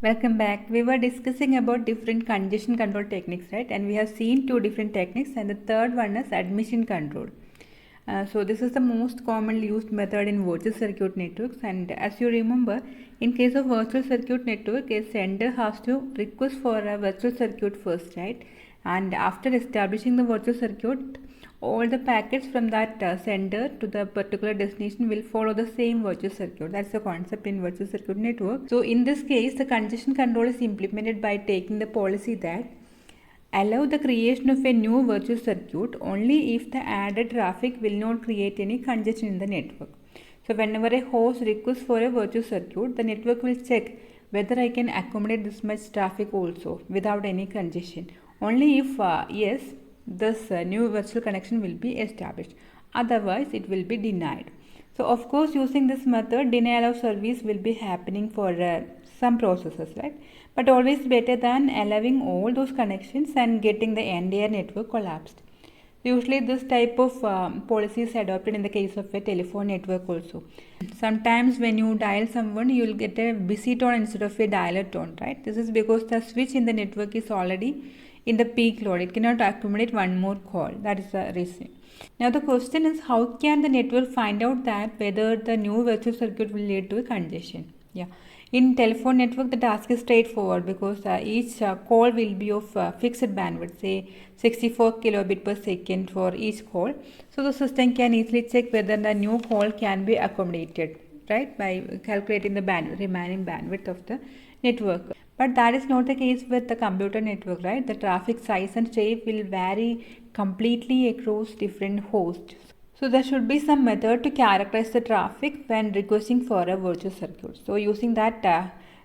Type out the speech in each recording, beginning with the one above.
Welcome back. We were discussing about different congestion control techniques, right? And we have seen two different techniques, and the third one is admission control. So this is the most commonly used method in virtual circuit networks. And as you remember, in case of virtual circuit network, a sender has to request for a virtual circuit first, right? And after establishing the virtual circuit, all the packets from that sender to the particular destination will follow the same virtual circuit. That's the concept in virtual circuit network. So in this case, the congestion control is implemented by taking the policy that allow the creation of a new virtual circuit only if the added traffic will not create any congestion in the network. So whenever a host requests for a virtual circuit, the network will check whether I can accommodate this much traffic also without any congestion. Only if yes, this new virtual connection will be established. Otherwise, it will be denied. So of course, using this method, denial of service will be happening for some processes, right? But always better than allowing all those connections and getting the entire network collapsed. Usually this type of policy is adopted in the case of a telephone network also. Sometimes when you dial someone, you will get a busy tone instead of a dialer tone, right? This is because the switch in the network is already in the peak load. It cannot accommodate one more call. That is the reason. Now the question is, how can the network find out that whether the new virtual circuit will lead to a congestion? Yeah. In telephone network, the task is straightforward because each call will be of fixed bandwidth, say 64 kilobit per second for each call. So the system can easily check whether the new call can be accommodated, right, by calculating the remaining bandwidth of the network. But that is not the case with the computer network, right? The traffic size and shape will vary completely across different hosts. So there should be some method to characterize the traffic when requesting for a virtual circuit. So using that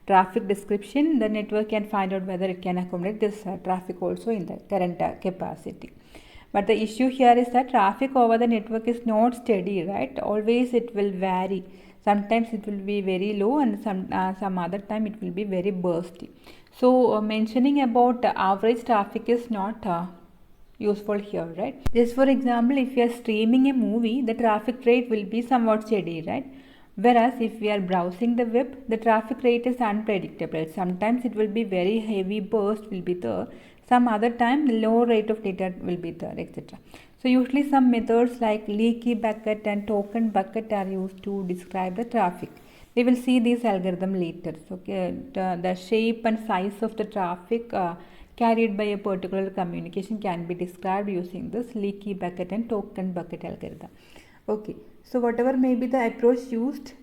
traffic description, the network can find out whether it can accommodate this traffic also in the current capacity. But the issue here is that traffic over the network is not steady, right? Always it will vary. Sometimes it will be very low and some other time it will be very bursty. So mentioning about average traffic is not useful here, right? Just for example, if you are streaming a movie, the traffic rate will be somewhat steady, right? Whereas if we are browsing the web, the traffic rate is unpredictable. Sometimes it will be very heavy burst will be there. Some other time the low rate of data will be there, etc. So usually some methods like leaky bucket and token bucket are used to describe the traffic. We will see these algorithm later. So the shape and size of the traffic carried by a particular communication can be described using this leaky bucket and token bucket algorithm. Okay, so whatever may be the approach used,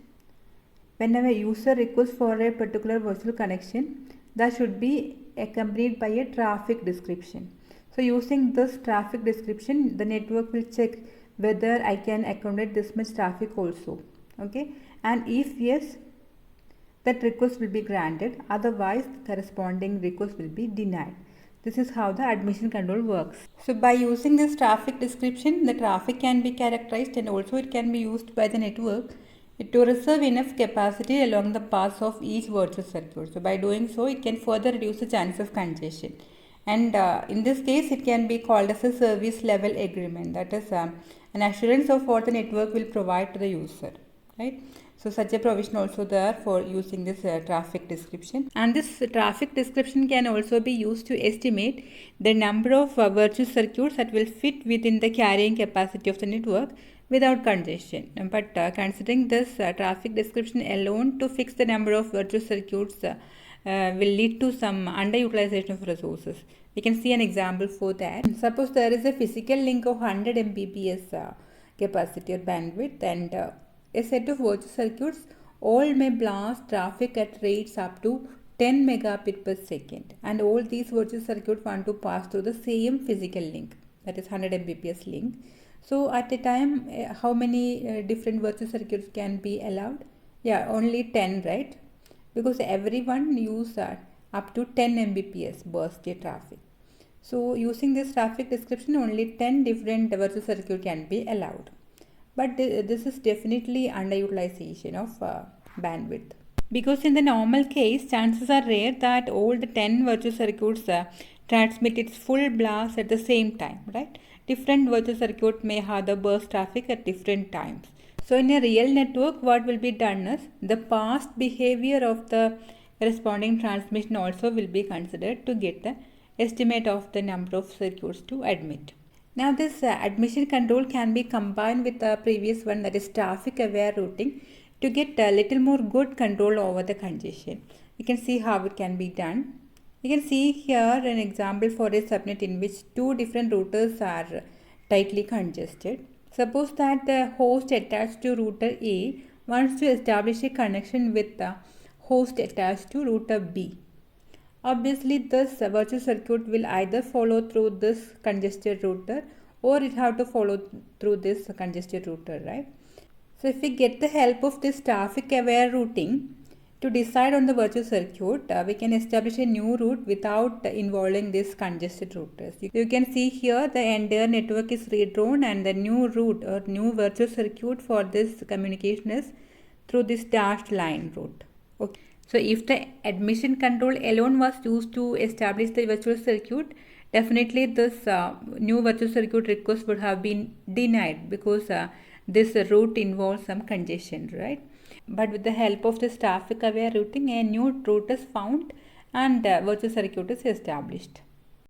whenever a user requests for a particular virtual connection, that should be accompanied by a traffic description. So using this traffic description, the network will check whether I can accommodate this much traffic also. Okay, and if yes, that request will be granted, otherwise corresponding request will be denied. This is how the admission control works. So by using this traffic description, the traffic can be characterized and also it can be used by the network to reserve enough capacity along the paths of each virtual circuit. So by doing so, it can further reduce the chance of congestion. And in this case, it can be called as a service level agreement. That is an assurance of what the network will provide to the user, right? So such a provision also there for using this traffic description. And this traffic description can also be used to estimate the number of virtual circuits that will fit within the carrying capacity of the network without congestion. But considering this traffic description alone to fix the number of virtual circuits will lead to some underutilization of resources. We can see an example for that. Suppose there is a physical link of 100 Mbps capacity or bandwidth, and a set of virtual circuits all may blast traffic at rates up to 10 megabit per second, and all these virtual circuits want to pass through the same physical link, that is 100 Mbps link. So at a time, how many different virtual circuits can be allowed? Yeah, only 10, right? Because everyone use up to 10 Mbps burst traffic. So using this traffic description, only 10 different virtual circuits can be allowed. But this is definitely underutilization of bandwidth. Because in the normal case, chances are rare that all the 10 virtual circuits transmit its full blast at the same time, right? Different virtual circuits may have the burst traffic at different times. So in a real network, what will be done is the past behavior of the corresponding transmission also will be considered to get the estimate of the number of circuits to admit. Now this admission control can be combined with the previous one, that is traffic aware routing, to get a little more good control over the congestion. You can see how it can be done. You can see here an example for a subnet in which two different routers are tightly congested. Suppose that the host attached to router A wants to establish a connection with the host attached to router B. Obviously, this virtual circuit will either follow through this congested router or it have to follow through this congested router, right? So if we get the help of this traffic aware routing to decide on the virtual circuit, we can establish a new route without involving these congested routers. You can see here the entire network is redrawn and the new route or new virtual circuit for this communication is through this dashed line route. Okay. So if the admission control alone was used to establish the virtual circuit, definitely this new virtual circuit request would have been denied because this route involves some congestion, right? But with the help of this traffic aware routing, a new route is found and virtual circuit is established.